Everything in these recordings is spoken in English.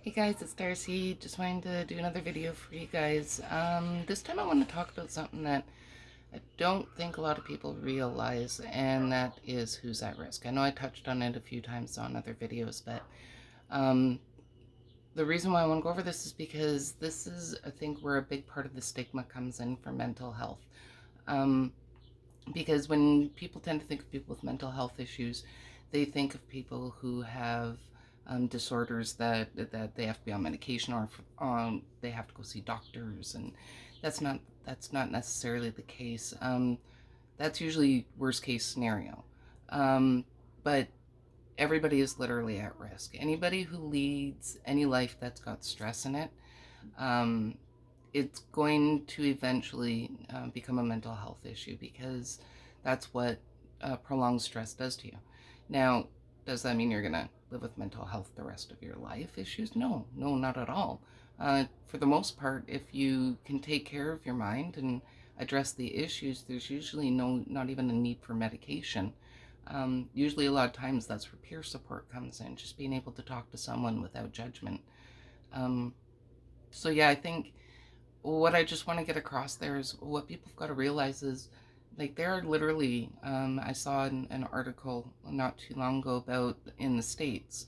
Hey guys, it's Darcy. Just wanting to do another video for you guys. This time I want to talk about something that I don't think a lot of people realize, and that is who's at risk. I know I touched on it a few times on other videos, but um, the reason why I want to go over this is because this is, I think, where a big part of the stigma comes in for mental health. Um, because when people tend to think of people with mental health issues, they think of people who have disorders that they have to be on medication, or they have to go see doctors, and that's not that's not necessarily the case. That's usually worst case scenario, but everybody is literally at risk. Anybody who leads any life that's got stress in it, um, it's going to eventually become a mental health issue, because that's what prolonged stress does to you. Now, does that mean you're going to live with mental health the rest of your life issues? No, no, not at all. For the most part, if you can take care of your mind and address the issues, there's usually not even a need for medication. Usually, a lot of times, that's where peer support comes in, just being able to talk to someone without judgment. Um, so, yeah, I think what I just want to get across there is what people have got to realize is, like, there are literally, I saw an article not too long ago about in the States,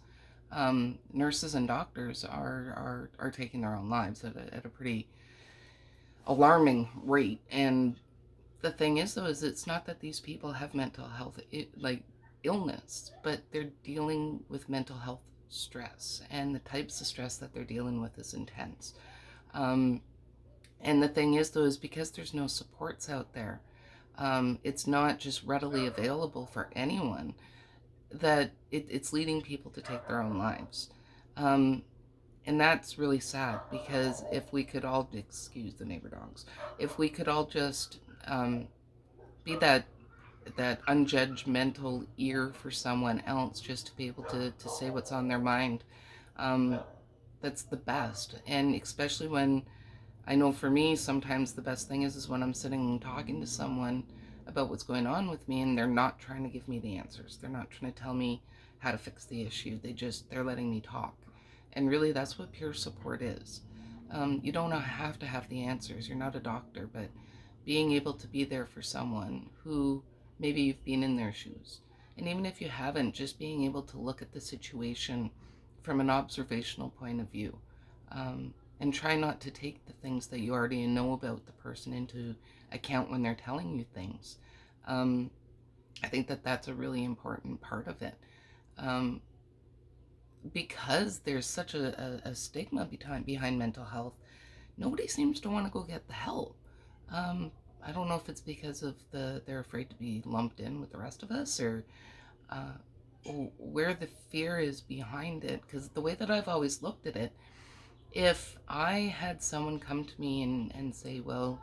nurses and doctors are taking their own lives at a pretty alarming rate. And the thing is, though, is it's not that these people have mental health, like illness, but they're dealing with mental health stress, and the types of stress that they're dealing with is intense. Um, and the thing is, though, is because there's no supports out there, it's not just readily available for anyone, that it's leading people to take their own lives. Um, and that's really sad, because if we could all, excuse the neighbor dogs, if we could all just be that unjudgmental ear for someone else, just to be able to say what's on their mind, um, that's the best. And especially when, I know for me, sometimes the best thing is when I'm sitting and talking to someone about what's going on with me, and they're not trying to give me the answers. They're not trying to tell me how to fix the issue. They're letting me talk. And really, that's what peer support is. You don't have to have the answers. You're not a doctor, but being able to be there for someone who maybe you've been in their shoes. And even if you haven't, just being able to look at the situation from an observational point of view. And try not to take the things that you already know about the person into account when they're telling you things. Um, I think that that's a really important part of it. Um, because there's such a stigma behind mental health, nobody seems to want to go get the help. Um, I don't know if it's because of they're afraid to be lumped in with the rest of us, or uh, where the fear is behind it. Because the way that I've always looked at it, if I had someone come to me and say, well,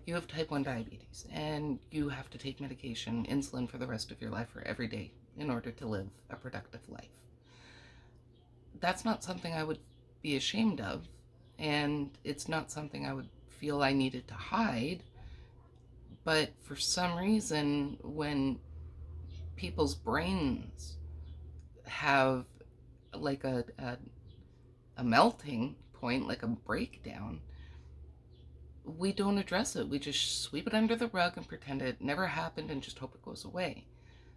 you have type 1 diabetes and you have to take medication, insulin, for the rest of your life or every day in order to live a productive life, that's not something I would be ashamed of. And it's not something I would feel I needed to hide. But for some reason, when people's brains have like a melting point, like a breakdown, we don't address it. We just sweep it under the rug and pretend it never happened and just hope it goes away.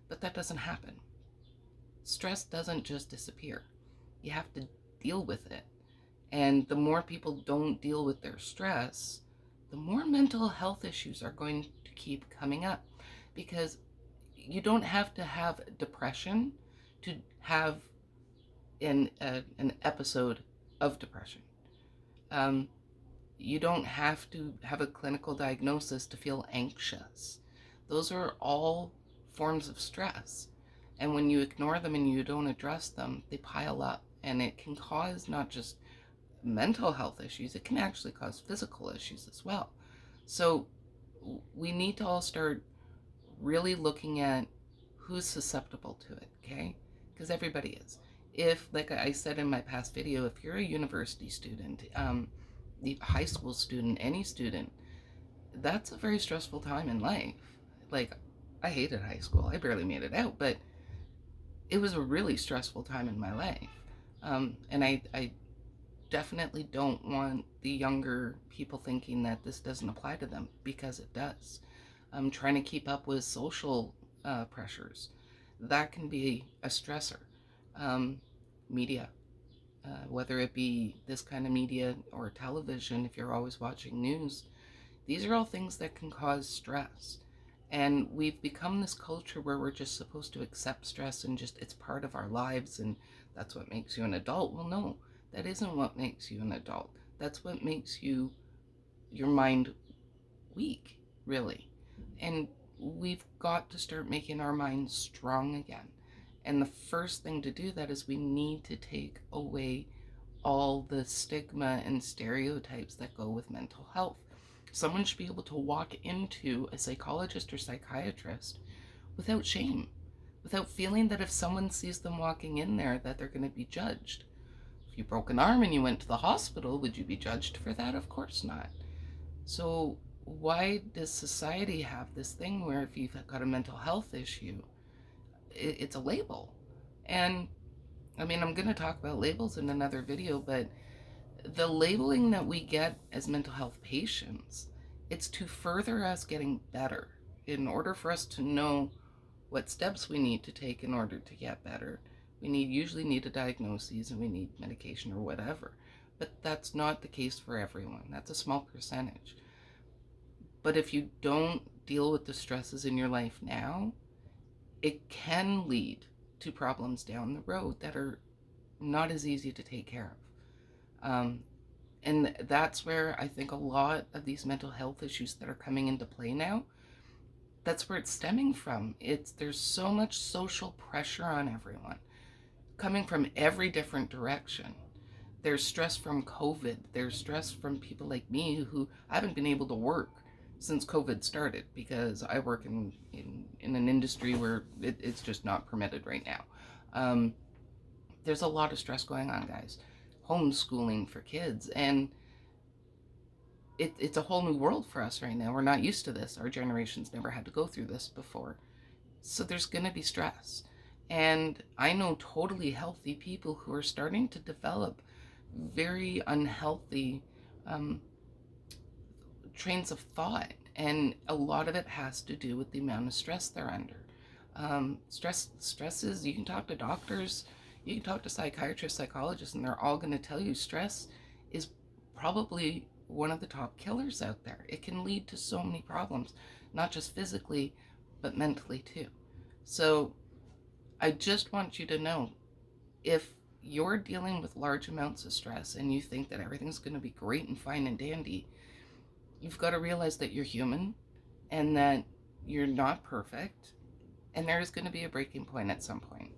But that doesn't happen. Stress doesn't just disappear. You have to deal with it. And the more people don't deal with their stress, the more mental health issues are going to keep coming up. Because you don't have to have depression to have an episode of depression. Um, you don't have to have a clinical diagnosis to feel anxious. Those are all forms of stress. And when you ignore them and you don't address them, they pile up. And it can cause not just mental health issues, it can actually cause physical issues as well. So we need to all start really looking at who's susceptible to it, okay? Because everybody is. If, like I said in my past video, if you're a university student, high school student, any student, that's a very stressful time in life. Like, I hated high school. I barely made it out, but it was a really stressful time in my life. And I definitely don't want the younger people thinking that this doesn't apply to them, because it does. Trying to keep up with social pressures, that can be a stressor. Um, Media, whether it be this kind of media or television, if you're always watching news, these are all things that can cause stress. And we've become this culture where we're just supposed to accept stress and just it's part of our lives and that's what makes you an adult. Well, no, that isn't what makes you an adult. That's what makes you, your mind, weak, really. And we've got to start making our minds strong again. And the first thing to do that is we need to take away all the stigma and stereotypes that go with mental health. Someone should be able to walk into a psychologist or psychiatrist without shame, without feeling that if someone sees them walking in there that they're going to be judged. If you broke an arm and you went to the hospital, would you be judged for that? Of course not. So why does society have this thing where if you've got a mental health issue, it's a label? And I mean, I'm going to talk about labels in another video, but the labeling that we get as mental health patients, it's to further us getting better. In order for us to know what steps we need to take in order to get better, we usually need a diagnosis and we need medication or whatever. But that's not the case for everyone. That's a small percentage. But if you don't deal with the stresses in your life now, it can lead to problems down the road that are not as easy to take care of. And that's where I think a lot of these mental health issues that are coming into play now, that's where it's stemming from. There's so much social pressure on everyone coming from every different direction. There's stress from COVID. There's stress from people like me who haven't been able to work since COVID started because I work in an industry where it's just not permitted right now. There's a lot of stress going on, guys. Homeschooling for kids, and it's a whole new world for us right now. We're not used to this. Our generation's never had to go through this before. So there's going to be stress. And I know totally healthy people who are starting to develop very unhealthy trains of thought. And a lot of it has to do with the amount of stress they're under. Stress is, you can talk to doctors, you can talk to psychiatrists, psychologists, and they're all going to tell you stress is probably one of the top killers out there. It can lead to so many problems, not just physically, but mentally too. So I just want you to know, if you're dealing with large amounts of stress and you think that everything's going to be great and fine and dandy, you've got to realize that you're human and that you're not perfect, and there is going to be a breaking point at some point.